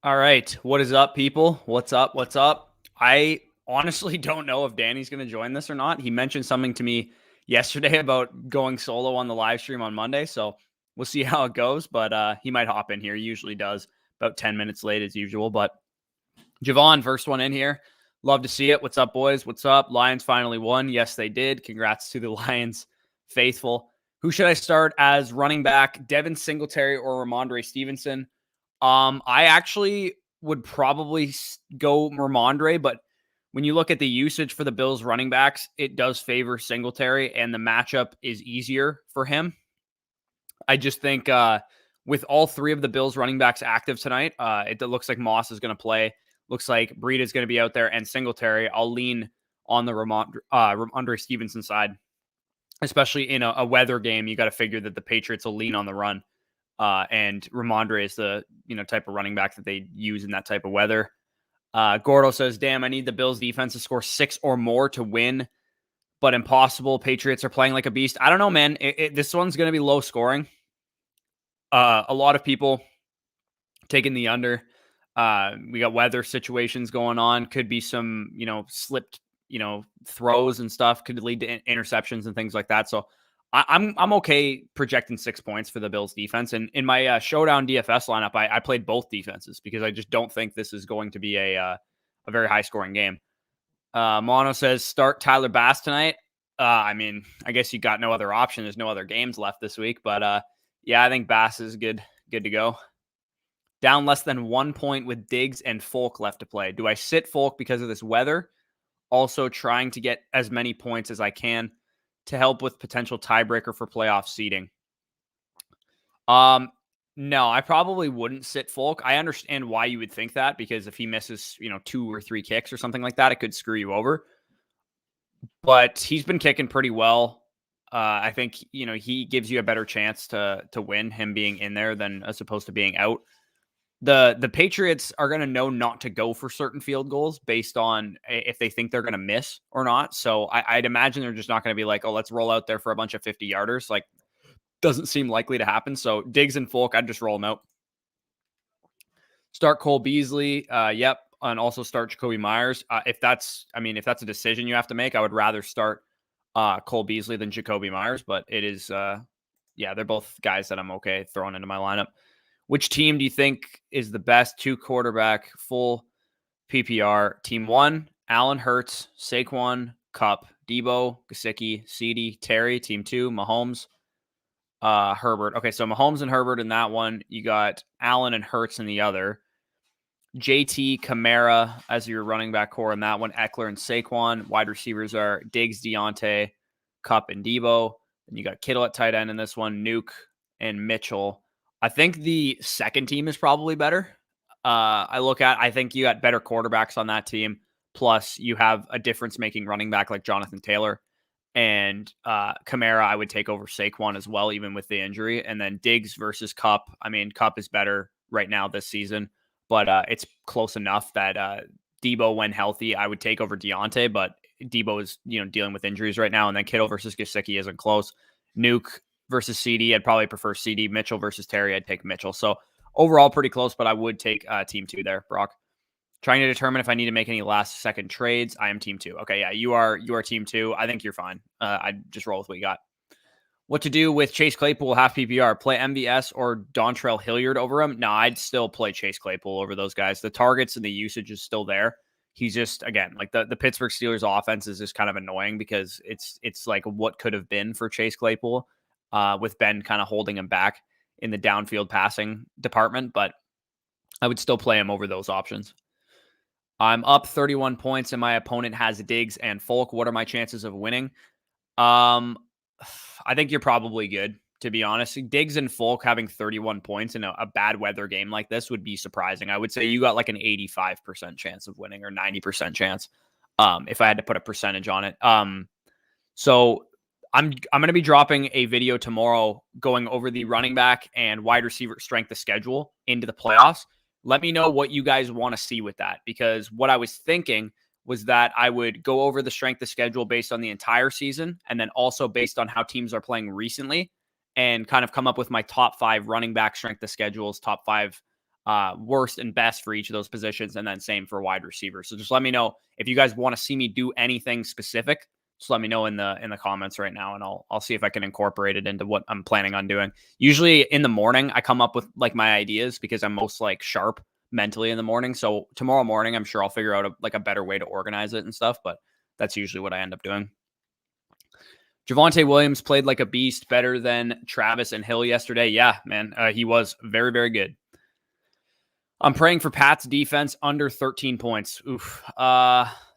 All right. What is up, people? What's up? What's up? I honestly don't know if Danny's going to join this or not. He mentioned something to me yesterday about going solo on the live stream on Monday. So we'll see how it goes. But he might hop in here. He usually does about 10 minutes late as usual. But Javon, first one in here. Love to see it. What's up, boys? What's up? Lions finally won. Yes, they did. Congrats to the Lions faithful. Who should I start as running back? Devin Singletary or Ramondre Stevenson? I actually would probably go Ramondre, but when you look at the usage for the Bills running backs, it does favor Singletary, and the matchup is easier for him. I just think with all three of the Bills running backs active tonight, it looks like Moss is going to play. Looks like Breida is going to be out there, and Singletary. I'll lean on the Ramondre Stevenson side, especially in a weather game. You got to figure that the Patriots will lean on the run. And Ramondre is the type of running back that they use in that type of weather. Gordo says, damn, I need the Bills defense to score 6 or more to win, but impossible. Patriots are playing like a beast. I don't know, man. This one's going to be low scoring. A lot of people taking the under. We got weather situations going on. Could be some, slipped, throws and stuff. Could lead to interceptions and things like that. So I'm okay projecting 6 points for the Bills defense. And in my showdown DFS lineup, I played both defenses because I just don't think this is going to be a very high scoring game. Mono says start Tyler Bass tonight. I guess you got no other option. There's no other games left this week, but yeah, I think Bass is good to go. Down less than 1 point with Diggs and Folk left to play. Do I sit Folk because of this weather? Also trying to get as many points as I can to help with potential tiebreaker for playoff seeding. No, I probably wouldn't sit Folk. I understand why you would think that, because if he misses, 2 or 3 kicks or something like that, it could screw you over. But he's been kicking pretty well. I think, he gives you a better chance to win, him being in there than as opposed to being out. The Patriots are going to know not to go for certain field goals based on if they think they're going to miss or not. So I'd imagine they're just not going to be like, oh, let's roll out there for a bunch of 50-yarders. Like, doesn't seem likely to happen. So Diggs and Folk, I'd just roll them out. Start Cole Beasley. Yep. And also start Jacoby Myers. If that's a decision you have to make, I would rather start Cole Beasley than Jacoby Myers. But it is, they're both guys that I'm okay throwing into my lineup. Which team do you think is the best 2-quarterback full PPR? Team 1, Allen Hurts, Saquon, Kupp, Debo, Gesicki, CeeDee, Terry. Team 2, Mahomes, Herbert. Okay, so Mahomes and Herbert in that one. You got Allen and Hurts in the other. JT, Kamara as your running back core in that one. Eckler and Saquon. Wide receivers are Diggs, Deontay, Kupp, and Debo. And you got Kittle at tight end in this one. Nuke and Mitchell. I think the second team is probably better. I think you got better quarterbacks on that team. Plus, you have a difference-making running back like Jonathan Taylor. And Kamara, I would take over Saquon as well, even with the injury. And then Diggs versus Kupp. Kupp is better right now this season. But it's close enough that Debo, when healthy, I would take over Deontay. But Debo is dealing with injuries right now. And then Kittle versus Gesicki isn't close. Nuke versus CD, I'd probably prefer CD. Mitchell versus Terry, I'd take Mitchell. So overall, pretty close, but I would take team 2 there, Brock. Trying to determine if I need to make any last-second trades. I am team 2. Okay, yeah, you are team 2. I think you're fine. I'd just roll with what you got. What to do with Chase Claypool, half PPR? Play MVS or Dontrell Hilliard over him? No, I'd still play Chase Claypool over those guys. The targets and the usage is still there. He's just, again, like the Pittsburgh Steelers offense is just kind of annoying because it's like what could have been for Chase Claypool. With Ben kind of holding him back in the downfield passing department, but I would still play him over those options. I'm up 31 points and my opponent has Diggs and Folk. What are my chances of winning? I think you're probably good, to be honest. Diggs and Folk having 31 points in a bad weather game like this would be surprising. I would say you got like an 85% chance of winning or 90% chance if I had to put a percentage on it. So I'm going to be dropping a video tomorrow going over the running back and wide receiver strength of schedule into the playoffs. Let me know what you guys want to see with that, because what I was thinking was that I would go over the strength of schedule based on the entire season and then also based on how teams are playing recently and kind of come up with my top 5 running back strength of schedules, top 5 worst and best for each of those positions, and then same for wide receiver. So just let me know if you guys want to see me do anything specific. Just let me know in the comments right now, and I'll see if I can incorporate it into what I'm planning on doing. Usually in the morning, I come up with like my ideas because I'm most like sharp mentally in the morning. So tomorrow morning, I'm sure I'll figure out a better way to organize it and stuff. But that's usually what I end up doing. Javonte Williams played like a beast, better than Travis and Hill yesterday. Yeah, man, he was very, very good. I'm praying for Pat's defense under 13 points. Oof.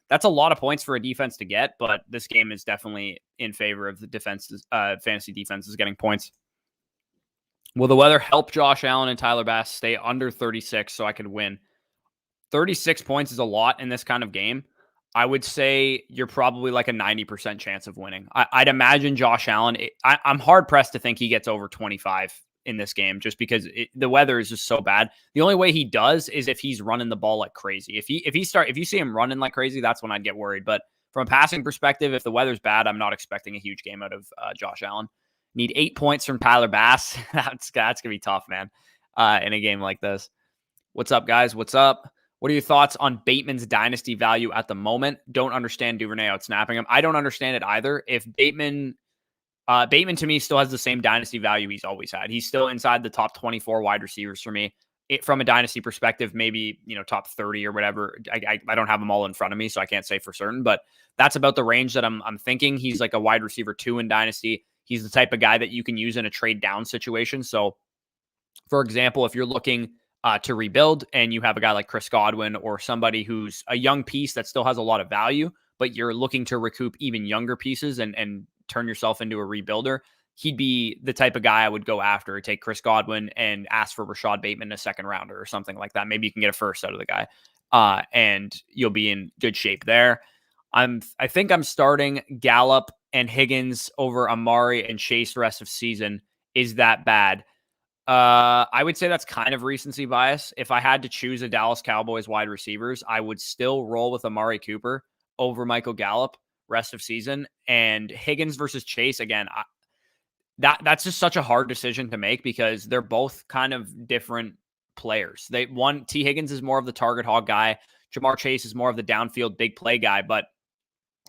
That's a lot of points for a defense to get, but this game is definitely in favor of the defenses, fantasy defenses getting points. Will the weather help Josh Allen and Tyler Bass stay under 36 so I could win? 36 points is a lot in this kind of game. I would say you're probably like a 90% chance of winning. I'd imagine Josh Allen, I'm hard-pressed to think he gets over 25 in this game just because the weather is just so bad. The only way he does is if he's running the ball like crazy. If you see him running like crazy, that's when I'd get worried. But from a passing perspective, if the weather's bad, I'm not expecting a huge game out of Josh Allen. Need 8 points from Tyler Bass. That's gonna be tough, man. In a game like this. What's up, guys? What's up? What are your thoughts on Bateman's dynasty value at the moment? Don't understand Duvernay out snapping him. I don't understand it either. If Bateman to me still has the same dynasty value he's always had. He's still inside the top 24 wide receivers for me. From a dynasty perspective, maybe, top 30 or whatever. I don't have them all in front of me, so I can't say for certain, but that's about the range that I'm thinking. He's like a wide receiver 2 in dynasty. He's the type of guy that you can use in a trade down situation. So, for example, if you're looking to rebuild and you have a guy like Chris Godwin or somebody who's a young piece that still has a lot of value, but you're looking to recoup even younger pieces and turn yourself into a rebuilder, he'd be the type of guy I would go after. Take Chris Godwin and ask for Rashad Bateman in a second rounder or something like that. Maybe you can get a first out of the guy, and you'll be in good shape there. I think I'm starting Gallup and Higgins over Amari and Chase the rest of season. Is that bad? I would say that's kind of recency bias. If I had to choose a Dallas Cowboys wide receivers, I would still roll with Amari Cooper over Michael Gallup rest of season. And Higgins versus Chase, again, that's just such a hard decision to make because they're both kind of different players. T. Higgins is more of the target hog guy. Jamar Chase is more of the downfield big play guy, but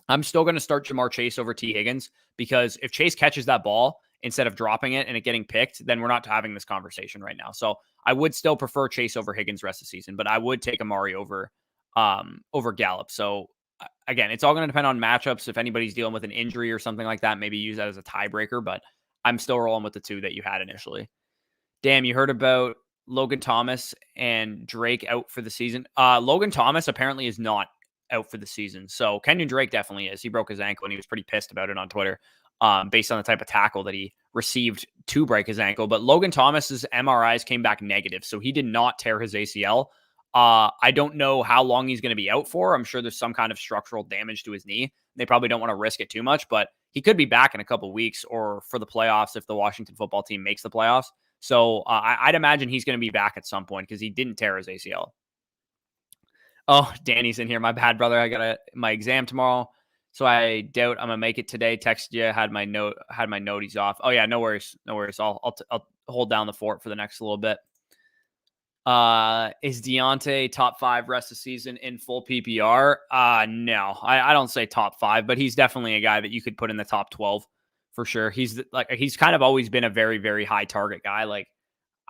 I'm still going to start Jamar Chase over T. Higgins because if Chase catches that ball instead of dropping it and it getting picked, then we're not having this conversation right now. So I would still prefer Chase over Higgins rest of the season, but I would take Amari over Gallup. So again, it's all going to depend on matchups. If anybody's dealing with an injury or something like that, maybe use that as a tiebreaker, but I'm still rolling with the two that you had initially. Damn, you heard about Logan Thomas and Drake out for the season? Logan Thomas apparently is not out for the season. So Kenyon Drake definitely is. He broke his ankle and he was pretty pissed about it on Twitter, based on the type of tackle that he received to break his ankle. But Logan Thomas's MRIs came back negative, so he did not tear his ACL. I don't know how long he's going to be out for. I'm sure there's some kind of structural damage to his knee. They probably don't want to risk it too much, but he could be back in a couple weeks or for the playoffs if the Washington football team makes the playoffs. So I'd imagine he's going to be back at some point because he didn't tear his ACL. Oh, Danny's in here. My bad, brother. I got my exam tomorrow, so I doubt I'm gonna make it today. Texted you. Had my noties off. Oh yeah, no worries. I'll hold down the fort for the next little bit. Is Deontay top 5 rest of season in full PPR? No, I don't say top 5, but he's definitely a guy that you could put in the top 12 for sure. He's kind of always been a very, very high target guy. Like,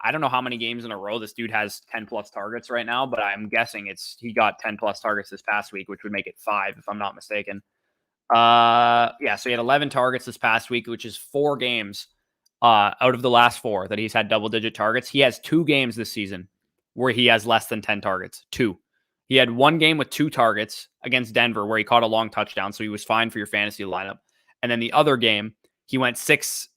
I don't know how many games in a row this dude has 10 plus targets right now, but I'm guessing he got 10 plus targets this past week, which would make it 5 if I'm not mistaken. So he had 11 targets this past week, which is 4 games out of the last 4 that he's had double-digit targets. He has 2 games this season where he has less than 10 targets. 2. He had 1 game with 2 targets against Denver where he caught a long touchdown, so he was fine for your fantasy lineup. And then the other game, he went 6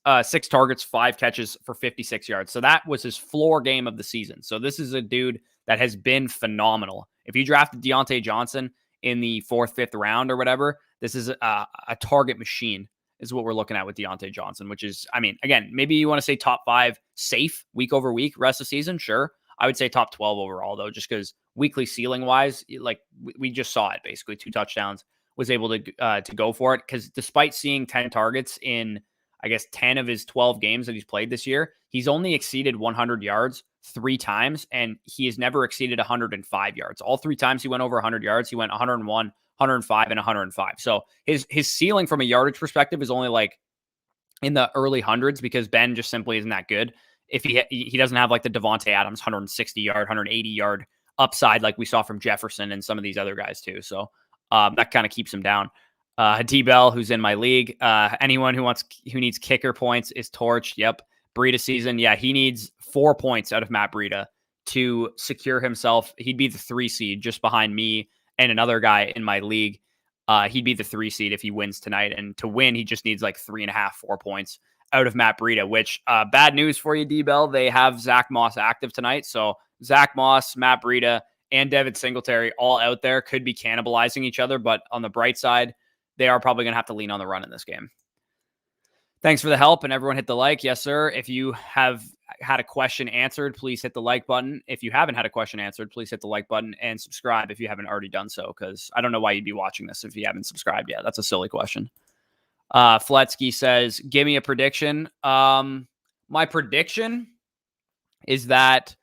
targets, 5 catches for 56 yards. So that was his floor game of the season. So this is a dude that has been phenomenal. If you drafted Deontay Johnson in the 4th, 5th round or whatever, this is a target machine is what we're looking at with Deontay Johnson, which is, I mean, again, maybe you want to say top 5 safe week over week rest of season. Sure. I would say top 12 overall though, just because weekly ceiling wise, like we just saw it basically 2 touchdowns, was able to go for it. Because despite seeing 10 targets in, I guess, 10 of his 12 games that he's played this year, he's only exceeded 100 yards 3 times, and he has never exceeded 105 yards. All 3 times he went over 100 yards, he went 101, 105, and 105. So his ceiling from a yardage perspective is only like in the early hundreds because Ben just simply isn't that good. If he doesn't have like the Devontae Adams 160 yard, 180 yard upside like we saw from Jefferson and some of these other guys too. So that kind of keeps him down. D-Bell, who's in my league. Anyone who needs kicker points is Torch. Yep. Breida season. Yeah, he needs 4 points out of Matt Breida to secure himself. He'd be the 3 seed just behind me and another guy in my league. He'd be the 3 seed if he wins tonight. And to win, he just needs like 3.5, 4 points out of Matt Breida, which bad news for you, D-Bell. They have Zach Moss active tonight. So Zach Moss, Matt Breida, and Devin Singletary all out there could be cannibalizing each other. But on the bright side, they are probably going to have to lean on the run in this game. Thanks for the help, and everyone hit the like. Yes, sir. If you have had a question answered, please hit the like button. If you haven't had a question answered, please hit the like button and subscribe if you haven't already done so, because I don't know why you'd be watching this if you haven't subscribed yet. That's a silly question. Fletsky says, give me a prediction. My prediction is that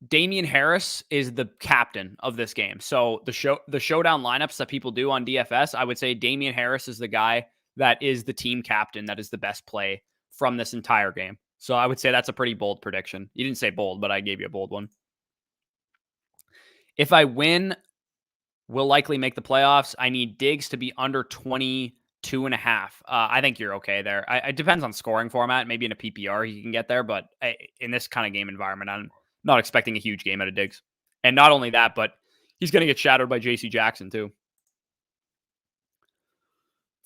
Damian Harris is the captain of this game. So the showdown lineups that people do on DFS, I would say Damian Harris is the guy that is the team captain. That is the best play from this entire game. So I would say that's a pretty bold prediction. You didn't say bold, but I gave you a bold one. If I win, we'll likely make the playoffs. I need Diggs to be under 22.5. I think you're okay there. It depends on scoring format. Maybe in a PPR you can get there, but in this kind of game environment, I'm not expecting a huge game out of Diggs. And not only that, but he's going to get shadowed by JC Jackson too.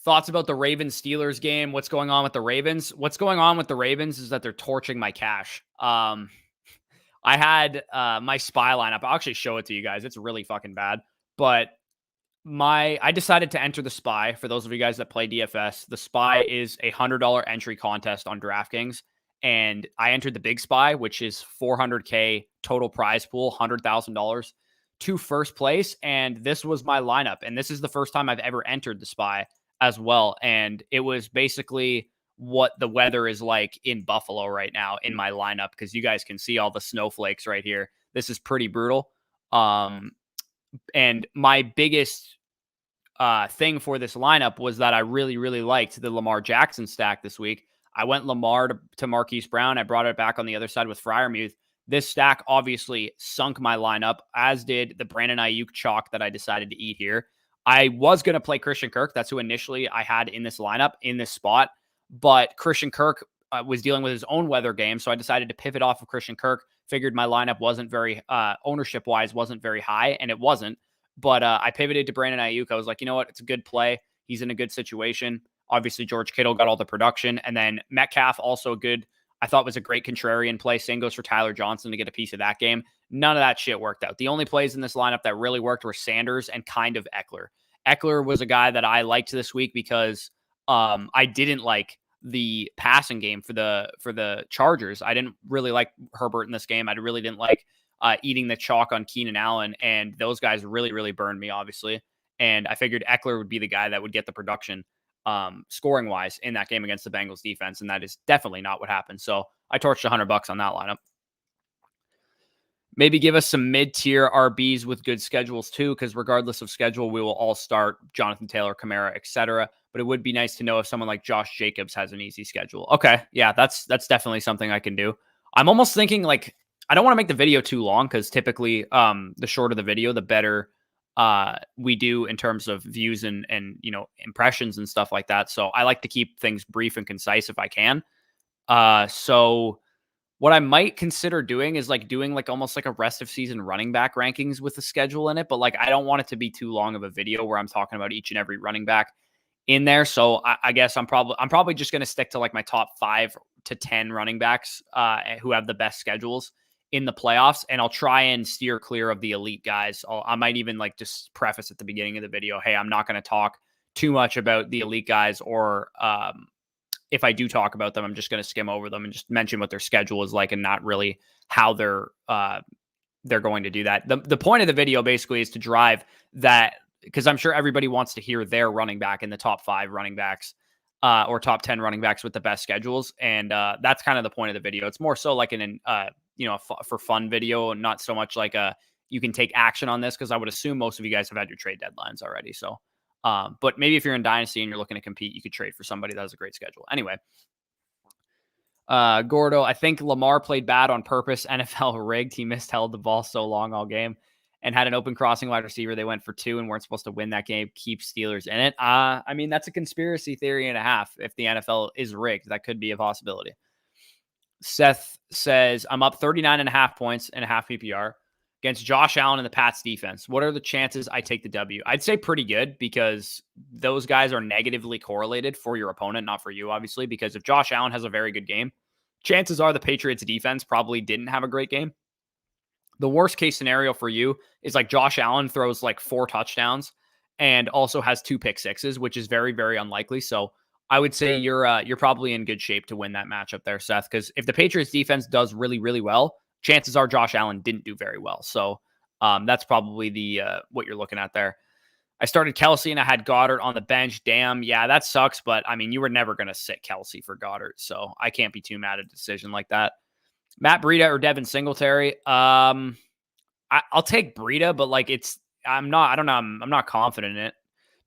Thoughts about the Ravens-Steelers game? What's going on with the Ravens? What's going on with the Ravens is that they're torching my cash. I had my SPY lineup. I'll actually show it to you guys. It's really fucking bad. But I decided to enter the SPY. For those of you guys that play DFS, the SPY is a $100 entry contest on DraftKings. And I entered the big SPY, which is $400K total prize pool, $100,000 to first place. And this was my lineup. And this is the first time I've ever entered the SPY as well. And it was basically what the weather is like in Buffalo right now in my lineup, because you guys can see all the snowflakes right here. This is pretty brutal. And my biggest thing for this lineup was that I really, really liked the Lamar Jackson stack this week. I went Lamar to Marquise Brown. I brought it back on the other side with Freiermuth. This stack obviously sunk my lineup, as did the Brandon Ayuk chalk that I decided to eat here. I was going to play Christian Kirk. That's who initially I had in this lineup, in this spot. But Christian Kirk was dealing with his own weather game, so I decided to pivot off of Christian Kirk. Figured my lineup wasn't very, ownership-wise, wasn't very high, and it wasn't. But I pivoted to Brandon Ayuk. I was like, you know what? It's a good play. He's in a good situation. Obviously, George Kittle got all the production. And then Metcalf, also good. I thought was a great contrarian play. Same goes for Tyler Johnson to get a piece of that game. None of that shit worked out. The only plays in this lineup that really worked were Sanders and kind of Eckler. Eckler was a guy that I liked this week because I didn't like the passing game for the Chargers. I didn't really like Herbert in this game. I really didn't like eating the chalk on Keenan Allen, and those guys really, really burned me, obviously. And I figured Eckler would be the guy that would get the production scoring-wise in that game against the Bengals defense, and that is definitely not what happened. So I torched $100 on that lineup. Maybe give us some mid-tier RBs with good schedules too, because regardless of schedule, we will all start Jonathan Taylor, Kamara, etc. But it would be nice to know if someone like Josh Jacobs has an easy schedule. Okay, yeah, that's definitely something I can do. I'm almost thinking like I don't want to make the video too long, because typically the shorter the video, the better we do in terms of views and impressions and stuff like that. So I like to keep things brief and concise if I can. So what I might consider doing is doing almost like a rest of season running back rankings with the schedule in it. But I don't want it to be too long of a video where I'm talking about each and every running back in there. So I guess I'm probably just going to stick to my top 5 to 10 running backs who have the best schedules in the playoffs. And I'll try and steer clear of the elite guys. I might even just preface at the beginning of the video, hey, I'm not going to talk too much about the elite guys, or if I do talk about them, I'm just going to skim over them and just mention what their schedule is like and not really how they're going to do that. The point of the video basically is to drive that, because I'm sure everybody wants to hear their running back in the top 5 running backs or top 10 running backs with the best schedules. And that's kind of the point of the video. It's more so like for fun video, and not so much like you can take action on this, because I would assume most of you guys have had your trade deadlines already. So, but maybe if you're in Dynasty and you're looking to compete, you could trade for somebody that has a great schedule. Anyway, Gordo, I think Lamar played bad on purpose. NFL rigged. He held the ball so long all game and had an open crossing wide receiver. They went for 2 and weren't supposed to win that game. Keep Steelers in it. I mean, that's a conspiracy theory and a half. If the NFL is rigged, that could be a possibility. Seth says, I'm up 39.5 points in a half PPR against Josh Allen and the Pats defense. What are the chances I take the W? I'd say pretty good, because those guys are negatively correlated for your opponent, not for you, obviously, because if Josh Allen has a very good game, chances are the Patriots defense probably didn't have a great game. The worst case scenario for you is like Josh Allen throws like 4 touchdowns and also has 2 pick sixes, which is very, very unlikely. So I would say you're probably in good shape to win that matchup there, Seth, because if the Patriots defense does really, really well, chances are Josh Allen didn't do very well. So that's probably the what you're looking at there. I started Kelsey and I had Goddard on the bench. Damn, yeah, that sucks. But I mean, you were never going to sit Kelsey for Goddard, so I can't be too mad at a decision like that. Matt Breida or Devin Singletary? I'll take Breida, but like I'm not confident in it,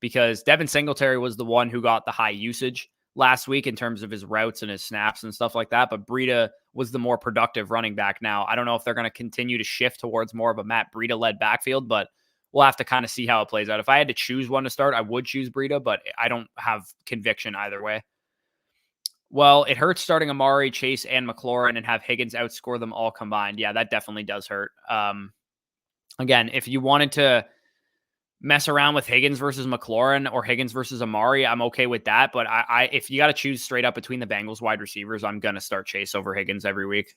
because Devin Singletary was the one who got the high usage last week in terms of his routes and his snaps and stuff like that. But Breida was the more productive running back. Now, I don't know if they're going to continue to shift towards more of a Matt Breida-led backfield, but we'll have to kind of see how it plays out. If I had to choose one to start, I would choose Breida, but I don't have conviction either way. Well, it hurts starting Amari, Chase, and McLaurin and have Higgins outscore them all combined. Yeah, that definitely does hurt. Again, if you wanted to mess around with Higgins versus McLaurin or Higgins versus Amari, I'm okay with that. But if you got to choose straight up between the Bengals wide receivers, I'm going to start Chase over Higgins every week.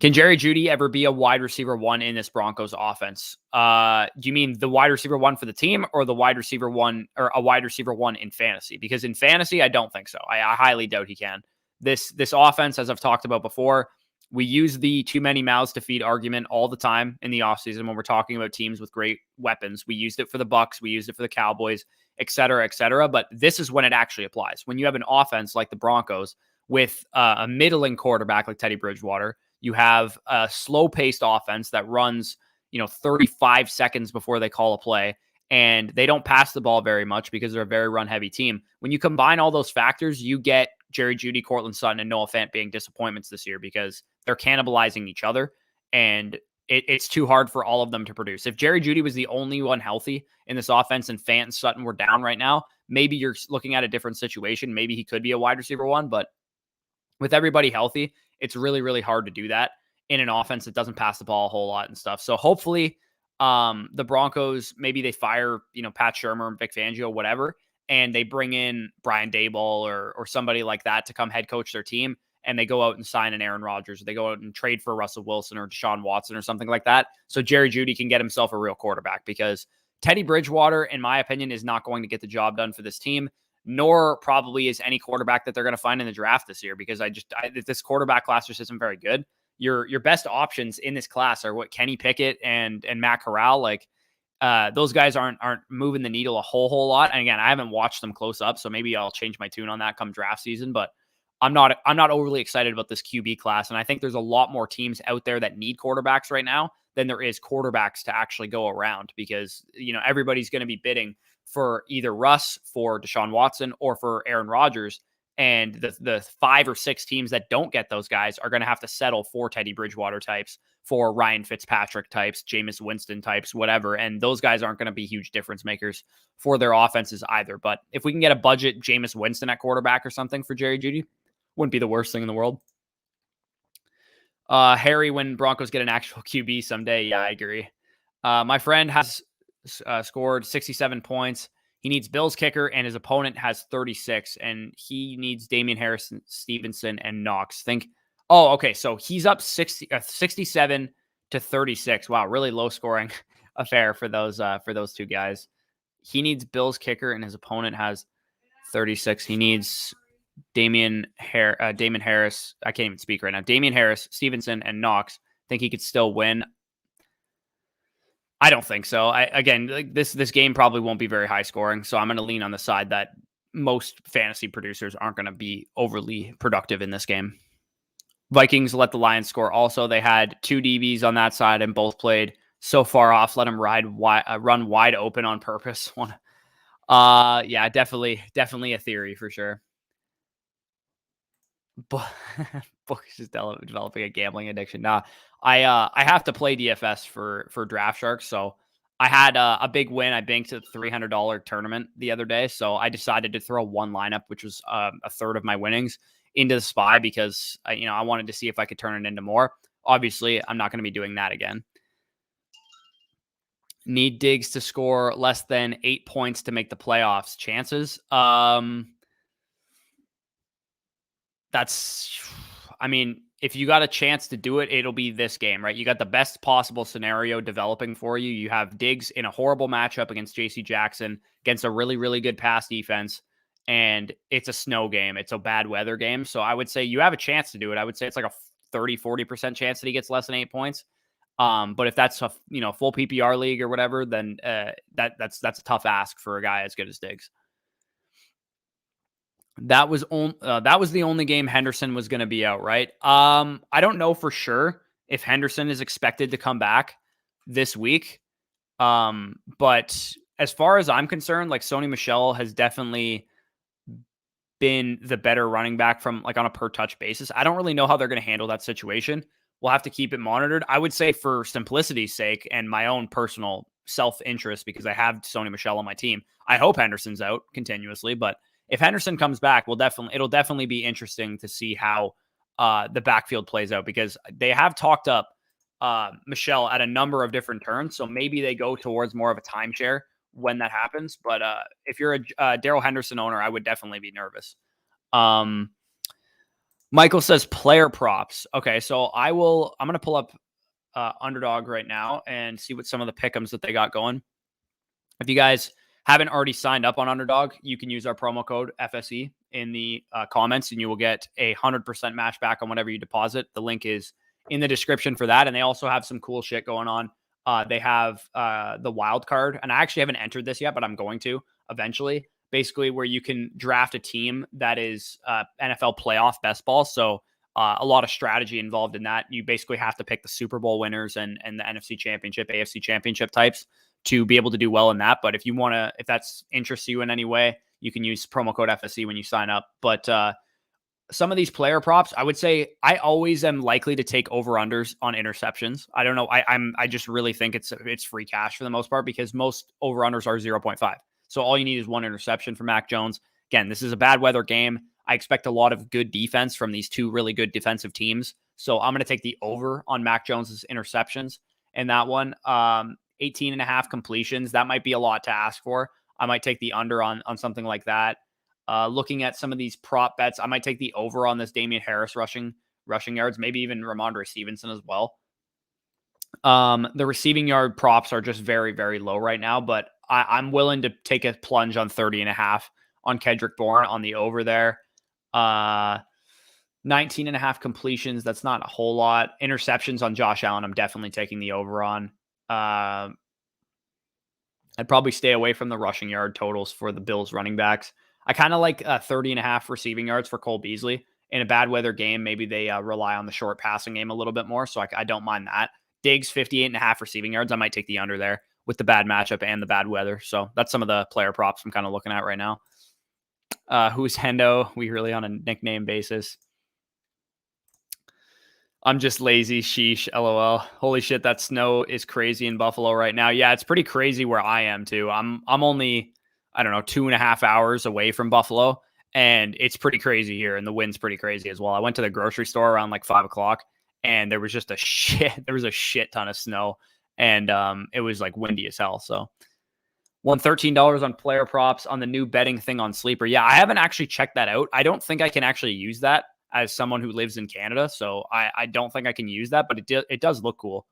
Can Jerry Jeudy ever be a wide receiver 1 in this Broncos offense? Do you mean the wide receiver 1 for the team, or the wide receiver 1, or a wide receiver 1 in fantasy? Because in fantasy, I don't think so. I highly doubt he can. This offense, as I've talked about before, we use the too many mouths to feed argument all the time in the offseason when we're talking about teams with great weapons. We used it for the Bucs, we used it for the Cowboys, et cetera, et cetera. But this is when it actually applies. When you have an offense like the Broncos with a middling quarterback like Teddy Bridgewater, you have a slow-paced offense that runs, 35 seconds before they call a play, and they don't pass the ball very much because they're a very run-heavy team. When you combine all those factors, you get Jerry Jeudy, Courtland Sutton, and Noah Fant being disappointments this year, because they're cannibalizing each other, and it's too hard for all of them to produce. If Jerry Jeudy was the only one healthy in this offense and Fant and Sutton were down right now, maybe you're looking at a different situation. Maybe he could be a wide receiver 1, but with everybody healthy, it's really, really hard to do that in an offense that doesn't pass the ball a whole lot and stuff. So hopefully the Broncos, maybe they fire, Pat Shurmur and Vic Fangio, whatever, and they bring in Brian Daboll or somebody like that to come head coach their team, and they go out and sign an Aaron Rodgers, or they go out and trade for Russell Wilson or Deshaun Watson or something like that. So Jerry Jeudy can get himself a real quarterback, because Teddy Bridgewater, in my opinion, is not going to get the job done for this team, nor probably is any quarterback that they're going to find in the draft this year, because this quarterback class just isn't very good. Your best options in this class are what Kenny Pickett and Matt Corral. Like those guys aren't moving the needle a whole lot. And again, I haven't watched them close up, so maybe I'll change my tune on that come draft season. But I'm not overly excited about this QB class, and I think there's a lot more teams out there that need quarterbacks right now than there is quarterbacks to actually go around, because everybody's going to be bidding for either Russ, for Deshaun Watson, or for Aaron Rodgers. And the 5 or 6 teams that don't get those guys are going to have to settle for Teddy Bridgewater types, for Ryan Fitzpatrick types, Jameis Winston types, whatever. And those guys aren't going to be huge difference makers for their offenses either. But if we can get a budget Jameis Winston at quarterback or something for Jerry Jeudy, wouldn't be the worst thing in the world. Harry, when Broncos get an actual QB someday. Yeah, I agree. My friend has scored 67 points. He needs Bills kicker, and his opponent has 36, and he needs Damian Harris, Stevenson, and Knox. Okay, so he's up 67 to 36. Wow, really low scoring affair for those 2 guys. He needs Bills kicker, and his opponent has 36. He needs Damon Harris. I can't even speak right now. Damian Harris, Stevenson, and Knox. Think he could still win? I don't think so. This game probably won't be very high scoring, so I'm going to lean on the side that most fantasy producers aren't going to be overly productive in this game. Vikings let the Lions score. Also, they had 2 DBs on that side and both played so far off. Let them run wide open on purpose. Yeah, definitely a theory for sure. But Book is just developing a gambling addiction. Nah, I have to play DFS for Draft Sharks, so I had a big win. I banked a $300 tournament the other day, so I decided to throw one lineup, which was a third of my winnings, into the SPY because I wanted to see if I could turn it into more. Obviously, I'm not going to be doing that again. Need Diggs to score less than 8 points to make the playoffs. Chances? If you got a chance to do it, it'll be this game, right? You got the best possible scenario developing for you. You have Diggs in a horrible matchup against JC Jackson, against a really, really good pass defense, and it's a snow game. It's a bad weather game. So I would say you have a chance to do it. I would say it's like a 30-40% chance that he gets less than 8 points. But if that's a full PPR league or whatever, then that's a tough ask for a guy as good as Diggs. That was the only game Henderson was going to be out, right? I don't know for sure if Henderson is expected to come back this week. But as far as I'm concerned, like Sony Michel has definitely been the better running back from like on a per touch basis. I don't really know how they're going to handle that situation. We'll have to keep it monitored. I would say for simplicity's sake and my own personal self-interest, because I have Sony Michel on my team, I hope Henderson's out continuously, but if Henderson comes back, it'll definitely be interesting to see how the backfield plays out, because they have talked up Michelle at a number of different turns. So maybe they go towards more of a timeshare when that happens. But if you're a Darrell Henderson owner, I would definitely be nervous. Michael says player props. Okay, so I'm going to pull up Underdog right now and see what some of the pick'ems that they got going. If you guys haven't already signed up on Underdog, you can use our promo code FSE in the comments, and you will get 100% match back on whatever you deposit. The link is in the description for that. And they also have some cool shit going on. They have the wild card, and I actually haven't entered this yet, but I'm going to eventually. Basically, where you can draft a team that is NFL playoff best ball. So a lot of strategy involved in that. You basically have to pick the Super Bowl winners and the NFC Championship, AFC Championship types to be able to do well in that. But if that's interests you in any way, you can use promo code FSE when you sign up. But some of these player props, I would say I always am likely to take over-unders on interceptions. I don't know. I just really think it's free cash for the most part, because most over-unders are 0.5. So all you need is one interception for Mac Jones. Again, this is a bad weather game. I expect a lot of good defense from these two really good defensive teams. So I'm going to take the over on Mac Jones's interceptions in that one. 18.5 completions. That might be a lot to ask for. I might take the under on something like that. Looking at some of these prop bets, I might take the over on this Damian Harris rushing yards, maybe even Ramondre Stevenson as well. The receiving yard props are just very, very low right now, but I'm willing to take a plunge on 30.5 on Kendrick Bourne on the over there. 19.5 completions. That's not a whole lot. Interceptions on Josh Allen, I'm definitely taking the over on. I'd probably stay away from the rushing yard totals for the Bills running backs. I kind of like 30.5 receiving yards for Cole Beasley. In a bad weather game, maybe they rely on the short passing game a little bit more, so I don't mind that. Diggs, 58.5 receiving yards. I might take the under there with the bad matchup and the bad weather. So that's some of the player props I'm kind of looking at right now. Who's Hendo? We really on a nickname basis. I'm just lazy. Sheesh. LOL. Holy shit, that snow is crazy in Buffalo right now. Yeah, it's pretty crazy where I am too. I'm only, I don't know, 2.5 hours away from Buffalo, and it's pretty crazy here, and the wind's pretty crazy as well. I went to the grocery store around like 5 o'clock, and there was just a shit ton of snow, and it was like windy as hell. So won $13 on player props on the new betting thing on Sleeper. Yeah, I haven't actually checked that out. I don't think I can actually use that as someone who lives in Canada. So I don't think I can use that, but it does look cool.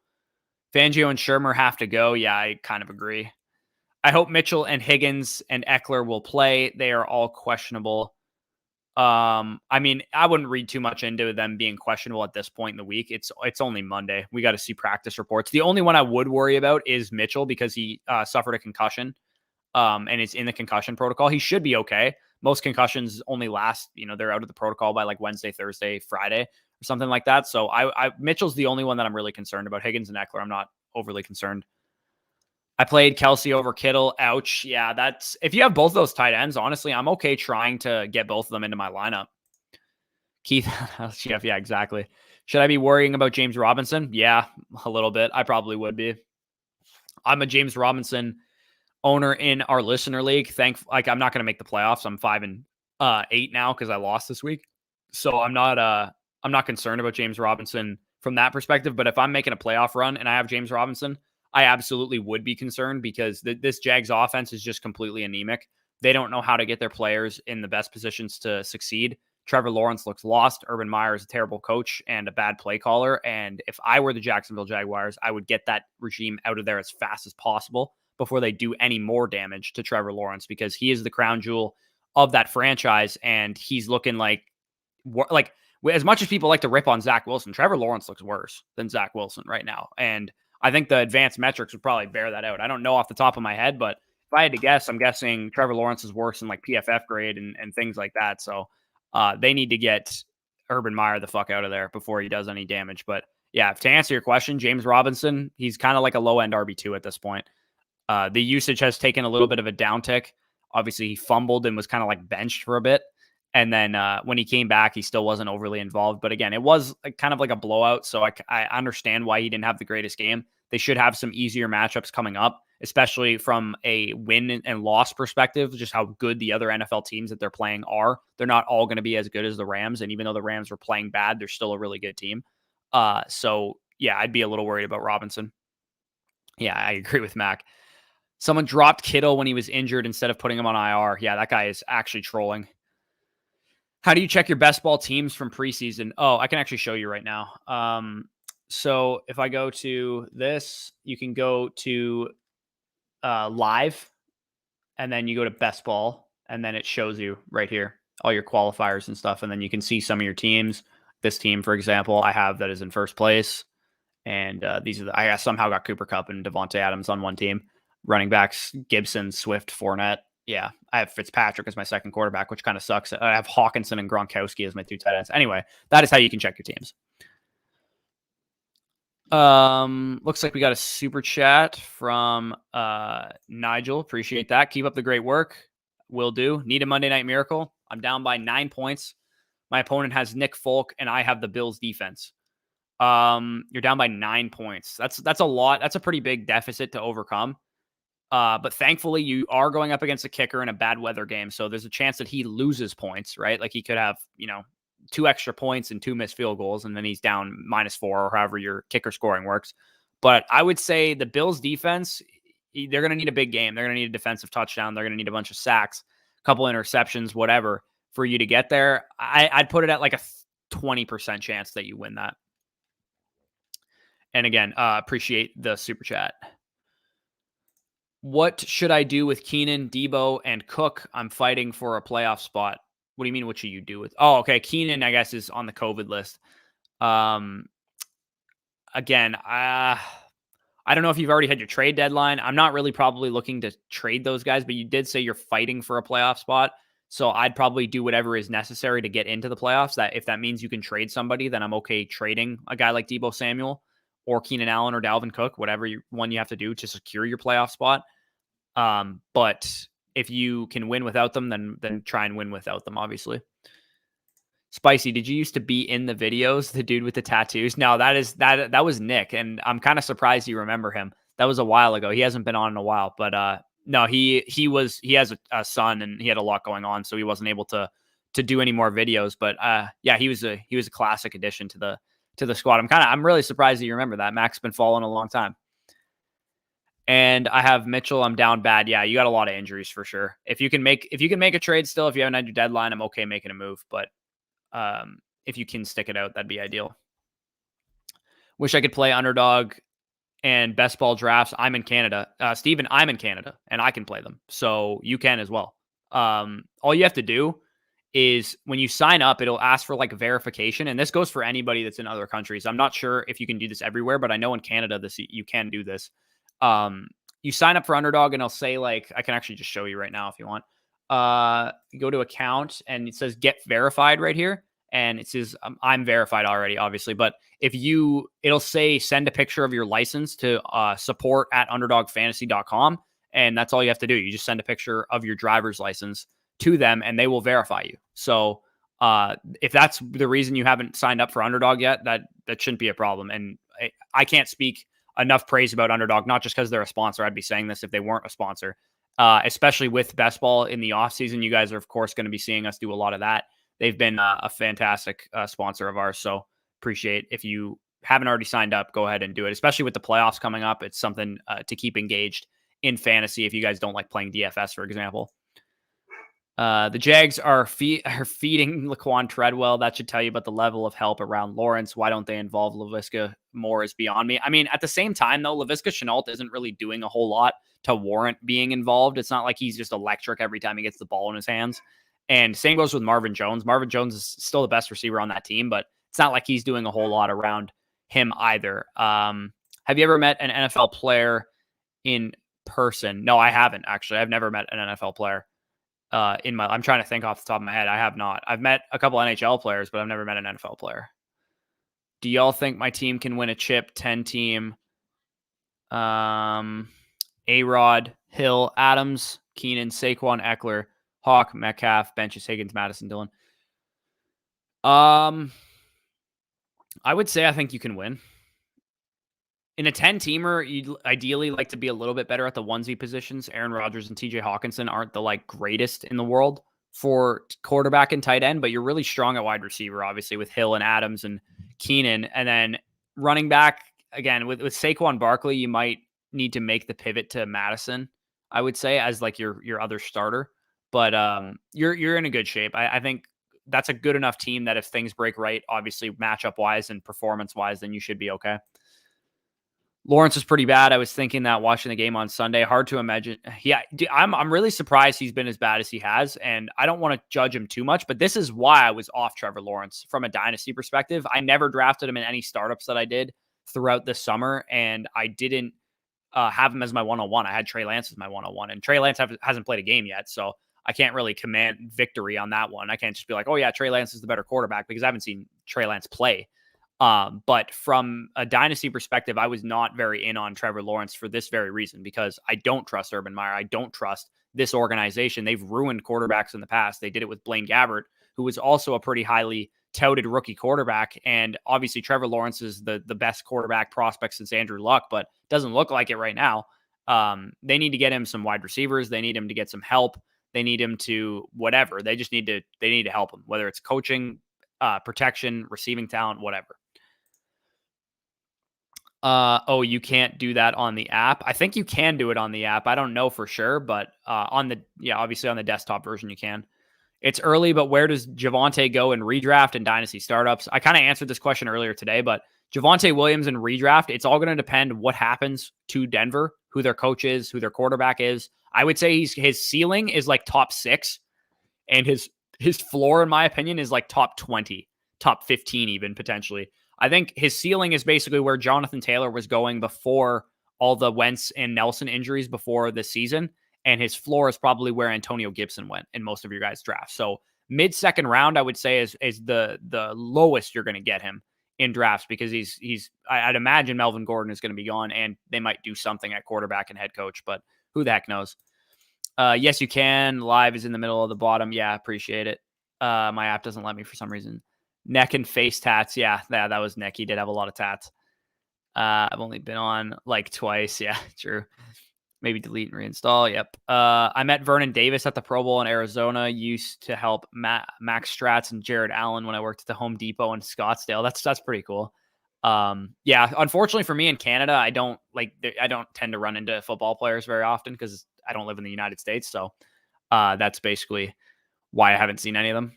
Fangio and Shermer have to go. Yeah, I kind of agree. I hope Mitchell and Higgins and Eckler will play. They are all questionable. I wouldn't read too much into them being questionable at this point in the week. It's only Monday. We got to see practice reports. The only one I would worry about is Mitchell, because he suffered a concussion, and it's in the concussion protocol. He should be okay. Most concussions only last, they're out of the protocol by like Wednesday, Thursday, Friday. or something like that. So Mitchell's the only one that I'm really concerned about. Higgins and Eckler, I'm not overly concerned. I played Kelsey over Kittle. Ouch. Yeah, that's if you have both those tight ends, honestly, I'm okay trying to get both of them into my lineup. Keith, yeah, exactly. Should I be worrying about James Robinson? Yeah, a little bit. I probably would be. I'm a James Robinson owner in our listener league. I'm not going to make the playoffs. I'm 5-8 now because I lost this week. So I'm not concerned about James Robinson from that perspective. But if I'm making a playoff run and I have James Robinson, I absolutely would be concerned because this Jags offense is just completely anemic. They don't know how to get their players in the best positions to succeed. Trevor Lawrence looks lost. Urban Meyer is a terrible coach and a bad play caller. And if I were the Jacksonville Jaguars, I would get that regime out of there as fast as possible before they do any more damage to Trevor Lawrence, because he is the crown jewel of that franchise. And he's looking like as much as people like to rip on Zach Wilson, Trevor Lawrence looks worse than Zach Wilson right now. And I think the advanced metrics would probably bear that out. I don't know off the top of my head, but if I had to guess, I'm guessing Trevor Lawrence is worse than like PFF grade and things like that. So they need to get Urban Meyer the fuck out of there before he does any damage. But yeah, to answer your question, James Robinson, he's kind of like a low end RB2 at this point. The usage has taken a little bit of a downtick. Obviously, he fumbled and was kind of like benched for a bit. And then when he came back, he still wasn't overly involved. But again, it was kind of like a blowout. So I understand why he didn't have the greatest game. They should have some easier matchups coming up, especially from a win and loss perspective, just how good the other NFL teams that they're playing are. They're not all going to be as good as the Rams. And even though the Rams were playing bad, they're still a really good team. So yeah, I'd be a little worried about Robinson. Yeah, I agree with Mac. Someone dropped Kittle when he was injured instead of putting him on IR. Yeah, that guy is actually trolling. How do you check your best ball teams from preseason? Oh, I can actually show you right now. So if I go to this, you can go to live, and then you go to best ball, and then it shows you right here all your qualifiers and stuff, and then you can see some of your teams. This team, for example, I have that is in first place, and these are I somehow got Cooper Kupp and Devontae Adams on one team. Running backs: Gibson, Swift, Fournette. Yeah, I have Fitzpatrick as my second quarterback, which kind of sucks. I have Hawkinson and Gronkowski as my two tight ends. Anyway, that is how you can check your teams. Looks like we got a super chat from Nigel. Appreciate that. Keep up the great work. Will do. Need a Monday Night Miracle. I'm down by 9 points. My opponent has Nick Folk, and I have the Bills defense. You're down by 9 points. That's a lot. That's a pretty big deficit to overcome. But thankfully, you are going up against a kicker in a bad weather game, so there's a chance that he loses points, right? Like he could have, 2 extra points and 2 missed field goals, and then he's down -4 or however your kicker scoring works. But I would say the Bills defense, they're going to need a big game. They're going to need a defensive touchdown. They're going to need a bunch of sacks, a couple interceptions, whatever, for you to get there. I'd put it at like a 20% chance that you win that. And again, appreciate the super chat. What should I do with Keenan, Debo, and Cook? I'm fighting for a playoff spot. What do you mean, what should you do with? Oh, okay. Keenan, I guess, is on the COVID list. Again, I don't know if you've already had your trade deadline. I'm not really probably looking to trade those guys, but you did say you're fighting for a playoff spot. So I'd probably do whatever is necessary to get into the playoffs. That if that means you can trade somebody, then I'm okay trading a guy like Debo Samuel or Keenan Allen or Dalvin Cook, whatever one you have to do to secure your playoff spot. But if you can win without them, then try and win without them, obviously. Spicy, did you used to be in the videos, the dude with the tattoos? No, that was Nick, and I'm kind of surprised you remember him. That was a while ago. He hasn't been on in a while, but no, he has a son and he had a lot going on, so he wasn't able to do any more videos. But yeah, he was a classic addition to the squad. I'm really surprised that you remember that. Mac's been following a long time. And I have Mitchell. I'm down bad. Yeah, you got a lot of injuries for sure. If you can make a trade still, if you haven't had your deadline, I'm okay making a move. But if you can stick it out, that'd be ideal. Wish I could play underdog and best ball drafts. I'm in Canada. Steven, I'm in Canada and I can play them. So you can as well. All you have to do is when you sign up, it'll ask for like verification. And this goes for anybody that's in other countries. I'm not sure if you can do this everywhere, but I know in Canada, you can do this. You sign up for underdog and I'll say like, I can actually just show you right now if you want. You go to account and it says get verified right here. And it says I'm verified already, obviously, but if it'll say send a picture of your license to support@underdogfantasy.com, and that's all you have to do. You just send a picture of your driver's license to them, and they will verify you. So if that's the reason you haven't signed up for Underdog yet, that shouldn't be a problem. And I can't speak enough praise about Underdog, not just because they're a sponsor. I'd be saying this if they weren't a sponsor, especially with best ball in the off season. You guys are, of course, going to be seeing us do a lot of that. They've been a fantastic sponsor of ours. So appreciate if you haven't already signed up, go ahead and do it, especially with the playoffs coming up. It's something to keep engaged in fantasy if you guys don't like playing DFS, for example. The Jags are feeding Laquan Treadwell. That should tell you about the level of help around Lawrence. Why don't they involve Laviska more is beyond me. I mean, at the same time, though, Laviska Shenault isn't really doing a whole lot to warrant being involved. It's not like he's just electric every time he gets the ball in his hands. And same goes with Marvin Jones. Marvin Jones is still the best receiver on that team, but it's not like he's doing a whole lot around him either. Have you ever met an NFL player in person? No, I haven't, actually. I've never met an NFL player. I'm trying to think off the top of my head. I have not. I've met a couple NHL players, but I've never met an NFL player. Do y'all think my team can win a chip 10 team? A-Rod, Hill, Adams, Keenan, Saquon, Eckler, Hawk, Metcalf, benches, Higgins, Madison, Dillon. I would say I think you can win. In a 10-teamer, you'd ideally like to be a little bit better at the onesie positions. Aaron Rodgers and TJ Hawkinson aren't the greatest in the world for quarterback and tight end, but you're really strong at wide receiver, obviously, with Hill and Adams and Keenan. And then running back, again, with Saquon Barkley, you might need to make the pivot to Madison, I would say, as your other starter. But you're in a good shape. I think that's a good enough team that if things break right, obviously matchup-wise and performance-wise, then you should be okay. Lawrence is pretty bad. I was thinking that watching the game on Sunday. Hard to imagine. Yeah, I'm really surprised he's been as bad as he has, and I don't want to judge him too much, but this is why I was off Trevor Lawrence from a dynasty perspective. I never drafted him in any startups that I did throughout the summer, and I didn't have him as my 101. I had Trey Lance as my 101, and Trey Lance hasn't played a game yet, so I can't really command victory on that one. I can't just be like, oh yeah, Trey Lance is the better quarterback, because I haven't seen Trey Lance play. But from a dynasty perspective, I was not very in on Trevor Lawrence for this very reason, because I don't trust Urban Meyer. I don't trust this organization. They've ruined quarterbacks in the past. They did it with Blaine Gabbert, who was also a pretty highly touted rookie quarterback. And obviously Trevor Lawrence is the best quarterback prospect since Andrew Luck, but doesn't look like it right now. They need to get him some wide receivers. They need him to get some help. They need him to whatever. They need to help him, whether it's coaching, protection, receiving talent, whatever. You can't do that on the app. I think you can do it on the app. I don't know for sure, but obviously on the desktop version you can. It's early, but where does Javonte go in redraft and dynasty startups? I kind of answered this question earlier today, but Javonte Williams in redraft, it's all going to depend what happens to Denver, who their coach is, who their quarterback is. I would say his ceiling is like top 6, and his floor, in my opinion, is like top 20, top 15 even potentially. I think his ceiling is basically where Jonathan Taylor was going before all the Wentz and Nelson injuries before the season. And his floor is probably where Antonio Gibson went in most of your guys' drafts. So mid-second round, I would say is the lowest you're going to get him in drafts, because I'd imagine Melvin Gordon is going to be gone, and they might do something at quarterback and head coach, but who the heck knows? Yes, you can. Live is in the middle of the bottom. Yeah, appreciate it. My app doesn't let me for some reason. Neck and face tats. Yeah, that was Nick. He did have a lot of tats. I've only been on like twice. Yeah, true. Maybe delete and reinstall. Yep. I met Vernon Davis at the Pro Bowl in Arizona. Used to help Max Stratz and Jared Allen when I worked at the Home Depot in Scottsdale. That's pretty cool. Yeah, unfortunately for me in Canada, I don't tend to run into football players very often because I don't live in the United States. So that's basically why I haven't seen any of them.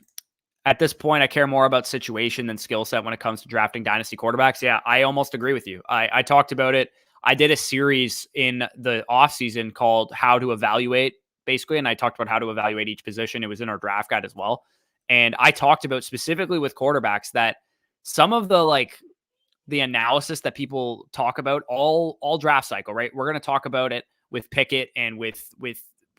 At this point, I care more about situation than skill set when it comes to drafting dynasty quarterbacks. Yeah, I almost agree with you. I talked about it. I did a series in the offseason called How to Evaluate, basically, and I talked about how to evaluate each position. It was in our draft guide as well. And I talked about specifically with quarterbacks that some of the analysis that people talk about all draft cycle, right? We're going to talk about it with Pickett and with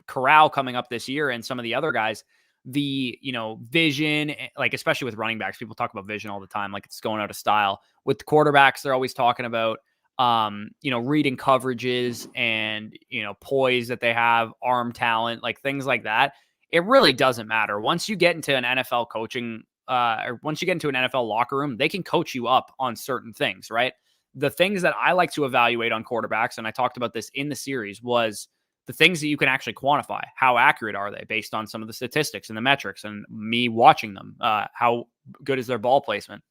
Corral coming up this year and some of the other guys. the, vision, like especially with running backs, people talk about vision all the time, like it's going out of style. With quarterbacks, they're always talking about, reading coverages and, poise that they have, arm talent, like things like that. It really doesn't matter. Once you get into an NFL coaching, or once you get into an NFL locker room, they can coach you up on certain things, right? The things that I like to evaluate on quarterbacks, and I talked about this in the series, was the things that you can actually quantify. How accurate are they based on some of the statistics and the metrics and me watching them? How good is their ball placement?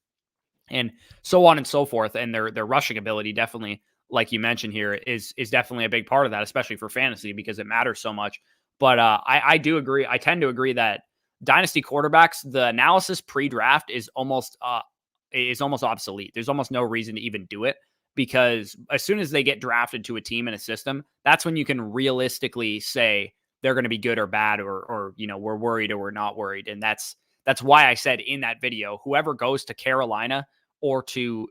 And so on and so forth. And their rushing ability, definitely, like you mentioned here, is definitely a big part of that, especially for fantasy, because it matters so much. But I do agree. I tend to agree that dynasty quarterbacks, the analysis pre-draft is almost obsolete. There's almost no reason to even do it, because as soon as they get drafted to a team and a system, that's when you can realistically say they're going to be good or bad, or we're worried or we're not worried. And that's why I said in that video, whoever goes to Carolina or to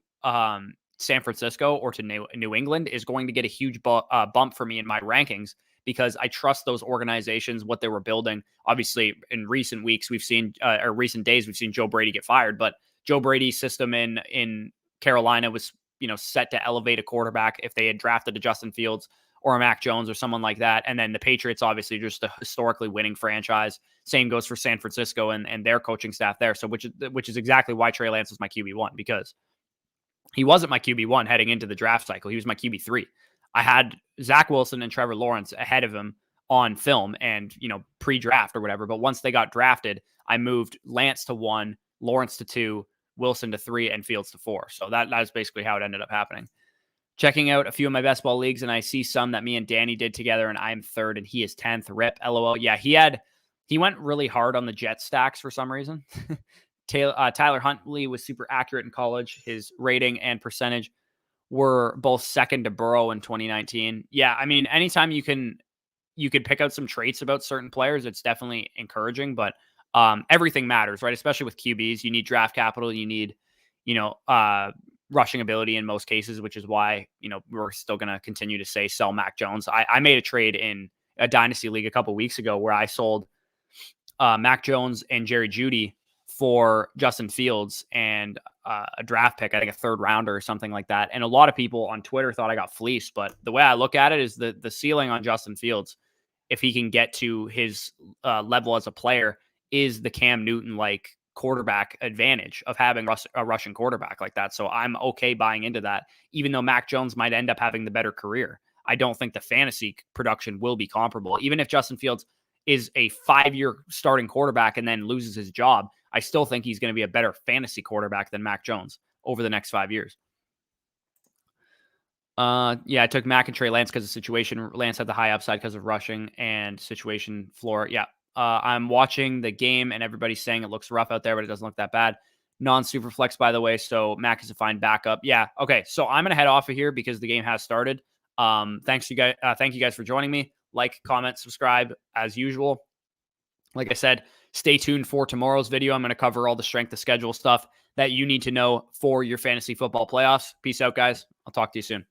San Francisco or to New England is going to get a huge bump for me in my rankings, because I trust those organizations, what they were building. Obviously, in recent weeks, we've seen, or recent days, we've seen Joe Brady get fired, but Joe Brady's system in Carolina was, set to elevate a quarterback if they had drafted a Justin Fields or a Mac Jones or someone like that. And then the Patriots, obviously, just a historically winning franchise. Same goes for San Francisco and their coaching staff there. So which is exactly why Trey Lance was my QB1, because he wasn't my QB1 heading into the draft cycle. He was my QB3. I had Zach Wilson and Trevor Lawrence ahead of him on film and, pre-draft or whatever. But once they got drafted, I moved Lance to 1, Lawrence to 2, Wilson to 3, and Fields to 4. So that is basically how it ended up happening. Checking out a few of my best ball leagues, and I see some that me and Danny did together, and I'm 3rd and he is 10th. Rip, LOL. Yeah, he went really hard on the jet stacks for some reason. Tyler Huntley was super accurate in college. His rating and percentage were both second to Burrow in 2019. Yeah, I mean, anytime you could pick out some traits about certain players, it's definitely encouraging, but everything matters, right? Especially with QBs, you need draft capital, you need, rushing ability in most cases, which is why, we're still going to continue to say sell Mac Jones. I made a trade in a dynasty league a couple weeks ago where I sold Mac Jones and Jerry Jeudy for Justin Fields and a draft pick, I think a 3rd rounder or something like that. And a lot of people on Twitter thought I got fleeced, but the way I look at it is the ceiling on Justin Fields, if he can get to his level as a player, is the Cam Newton-like quarterback advantage of having a Russian quarterback like that. So I'm okay buying into that, even though Mac Jones might end up having the better career. I don't think the fantasy production will be comparable. Even if Justin Fields is a 5-year starting quarterback and then loses his job, I still think he's going to be a better fantasy quarterback than Mac Jones over the next 5 years. Yeah, I took Mac and Trey Lance because of situation. Lance had the high upside because of rushing and situation floor. Yeah. I'm watching the game and everybody's saying it looks rough out there, but it doesn't look that bad. Non-super flex, by the way. So Mac is a fine backup. Yeah. Okay. So I'm going to head off of here because the game has started. Thank you guys for joining me. Like, comment, subscribe as usual. Like I said, stay tuned for tomorrow's video. I'm going to cover all the strength of schedule stuff that you need to know for your fantasy football playoffs. Peace out, guys. I'll talk to you soon.